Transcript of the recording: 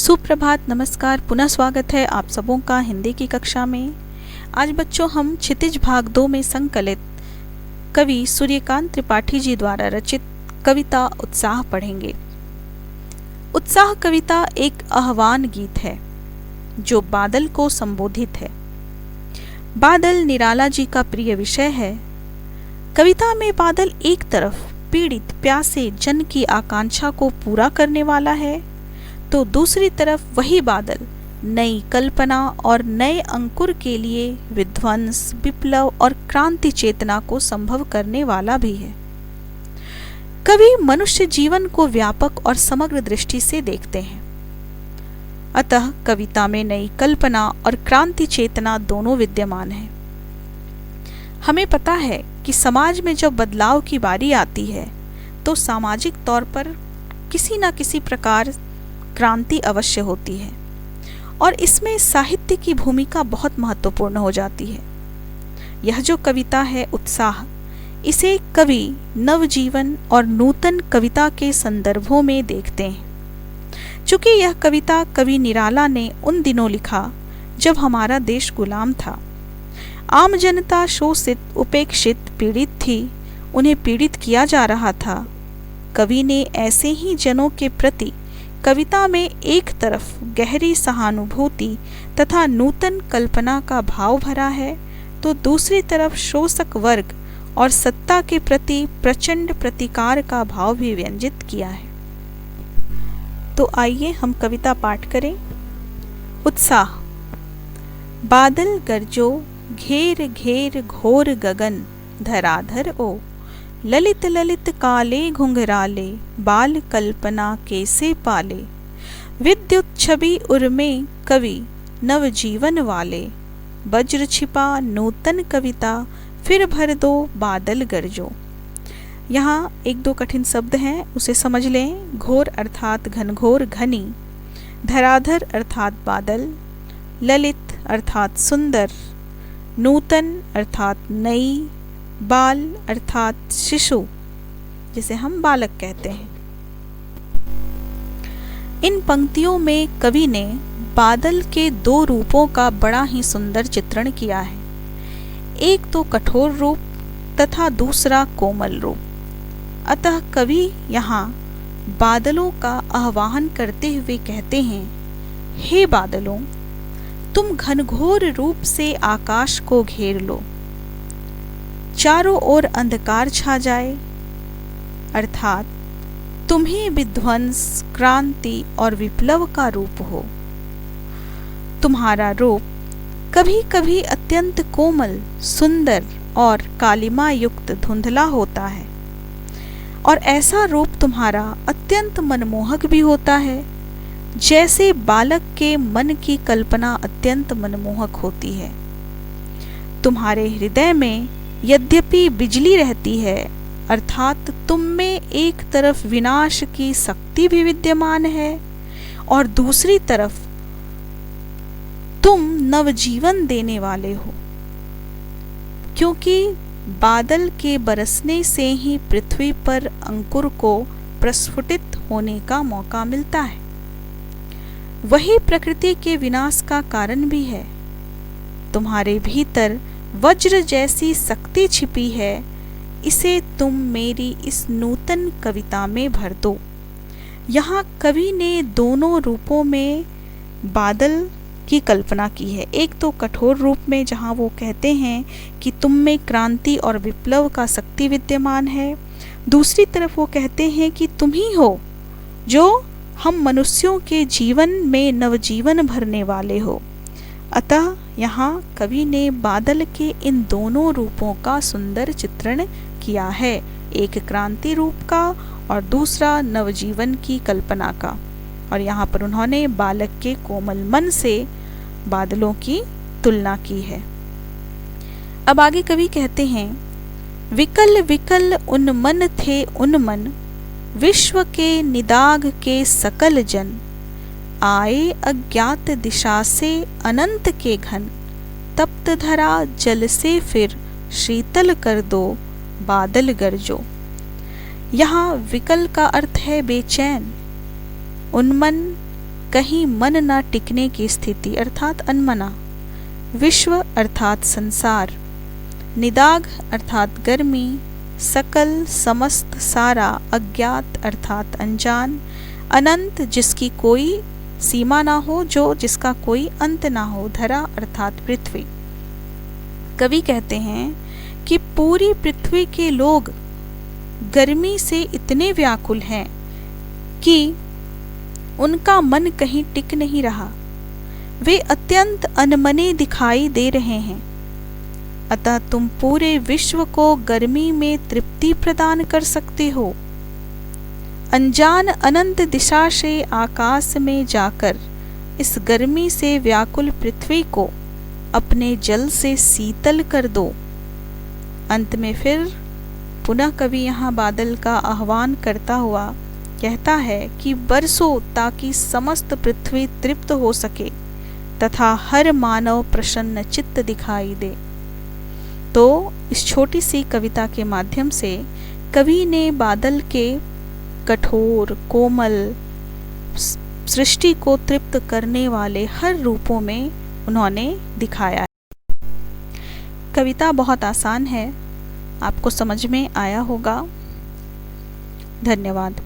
सुप्रभात, नमस्कार, पुनः स्वागत है आप सबों का हिंदी की कक्षा में। आज बच्चों हम क्षितिज भाग 2 में संकलित कवि सूर्यकांत त्रिपाठी जी द्वारा रचित कविता उत्साह पढ़ेंगे। उत्साह कविता एक आह्वान गीत है जो बादल को संबोधित है। बादल निराला जी का प्रिय विषय है। कविता में बादल एक तरफ पीड़ित प्यासे जन की आकांक्षा को पूरा करने वाला है, तो दूसरी तरफ वही बादल नई कल्पना और नए अंकुर के लिए विध्वंस, विप्लव और क्रांति चेतना को संभव करने वाला भी है। कवि मनुष्य जीवन को व्यापक और समग्र दृष्टि से देखते हैं, अतः कविता में नई कल्पना और क्रांति चेतना दोनों विद्यमान है। हमें पता है कि समाज में जब बदलाव की बारी आती है तो सामाजिक तौर पर किसी न किसी प्रकार क्रांति अवश्य होती है और इसमें साहित्य की भूमिका बहुत महत्वपूर्ण हो जाती है। यह जो कविता है उत्साह, इसे कवि नवजीवन और नूतन कविता के संदर्भों में देखते हैं। चूंकि यह कविता कवि निराला ने उन दिनों लिखा जब हमारा देश गुलाम था, आम जनता शोषित, उपेक्षित, पीड़ित थी, उन्हें पीड़ित किया जा रहा था। कवि ने ऐसे ही जनों के प्रति कविता में एक तरफ गहरी सहानुभूति तथा नूतन कल्पना का भाव भरा है, तो दूसरी तरफ शोषक वर्ग और सत्ता के प्रति प्रचंड प्रतिकार का भाव भी व्यंजित किया है। तो आइए हम कविता पाठ करें। उत्साह। बादल गरजो, घेर घेर घोर गगन, धराधर ओ, ललित ललित काले घुंघराले, बाल कल्पना कैसे पाले, विद्युत छवि उर्मे कवि नवजीवन वाले, वज्र छिपा नूतन कविता, फिर भर दो बादल गरजो। यहाँ एक दो कठिन शब्द हैं, उसे समझ लें। घोर अर्थात घनघोर घनी, धराधर अर्थात बादल, ललित अर्थात सुंदर, नूतन अर्थात नई, बाल अर्थात शिशु, जिसे हम बालक कहते हैं। इन पंक्तियों में कवि ने बादल के दो रूपों का बड़ा ही सुंदर चित्रण किया है। एक तो कठोर रूप तथा दूसरा कोमल रूप। अतः कवि यहाँ बादलों का आह्वान करते हुए कहते हैं, हे बादलों, तुम घनघोर रूप से आकाश को घेर लो, चारों ओर अंधकार छा जाए, अर्थात तुम ही विध्वंस, क्रांति और विप्लव का रूप हो। तुम्हारा रूप कभी कभी अत्यंत कोमल, सुंदर और कालिमा युक्त धुंधला होता है, और ऐसा रूप तुम्हारा अत्यंत मनमोहक भी होता है, जैसे बालक के मन की कल्पना अत्यंत मनमोहक होती है। तुम्हारे हृदय में यद्यपि बिजली रहती है, अर्थात तुम में एक तरफ विनाश की शक्ति भी विद्यमान है और दूसरी तरफ तुम नवजीवन देने वाले हो, क्योंकि बादल के बरसने से ही पृथ्वी पर अंकुर को प्रस्फुटित होने का मौका मिलता है। वही प्रकृति के विनाश का कारण भी है। तुम्हारे भीतर वज्र जैसी शक्ति छिपी है, इसे तुम मेरी इस नूतन कविता में भर दो। यहाँ कवि ने दोनों रूपों में बादल की कल्पना की है। एक तो कठोर रूप में, जहाँ वो कहते हैं कि तुम में क्रांति और विप्लव का शक्ति विद्यमान है। दूसरी तरफ वो कहते हैं कि तुम ही हो जो हम मनुष्यों के जीवन में नवजीवन भरने वाले हो। अतः यहाँ कवि ने बादल के इन दोनों रूपों का सुंदर चित्रण किया है, एक क्रांति रूप का और दूसरा नवजीवन की कल्पना का। और यहाँ पर उन्होंने बालक के कोमल मन से बादलों की तुलना की है। अब आगे कवि कहते हैं, विकल विकल उन्मन थे उन्मन, विश्व के निदाग के सकल जन, आए अज्ञात दिशा से अनंत के घन, तप्त धरा जल से फिर शीतल कर दो बादल गरजो। यहाँ विकल का अर्थ है बेचैन, उन्मन कहीं मन न टिकने की स्थिति अर्थात अनमना, विश्व अर्थात संसार, निदाघ अर्थात गर्मी, सकल समस्त सारा, अज्ञात अर्थात अनजान, अनंत जिसकी कोई सीमा ना हो, जो जिसका कोई अंत ना हो, धरा अर्थात पृथ्वी। कवि कहते हैं कि पूरी पृथ्वी के लोग गर्मी से इतने व्याकुल हैं कि उनका मन कहीं टिक नहीं रहा, वे अत्यंत अनमने दिखाई दे रहे हैं। अतः तुम पूरे विश्व को गर्मी में तृप्ति प्रदान कर सकते हो। अनजान अनंत दिशा से आकाश में जाकर इस गर्मी से व्याकुल पृथ्वी को अपने जल से शीतल कर दो। अंत में फिर पुनः कवि यहाँ बादल का आह्वान करता हुआ कहता है कि बरसो ताकि समस्त पृथ्वी तृप्त हो सके तथा हर मानव प्रसन्न चित्त दिखाई दे। तो इस छोटी सी कविता के माध्यम से कवि ने बादल के कठोर कोमल सृष्टि को तृप्त करने वाले हर रूपों में उन्होंने दिखाया है। कविता बहुत आसान है, आपको समझ में आया होगा। धन्यवाद।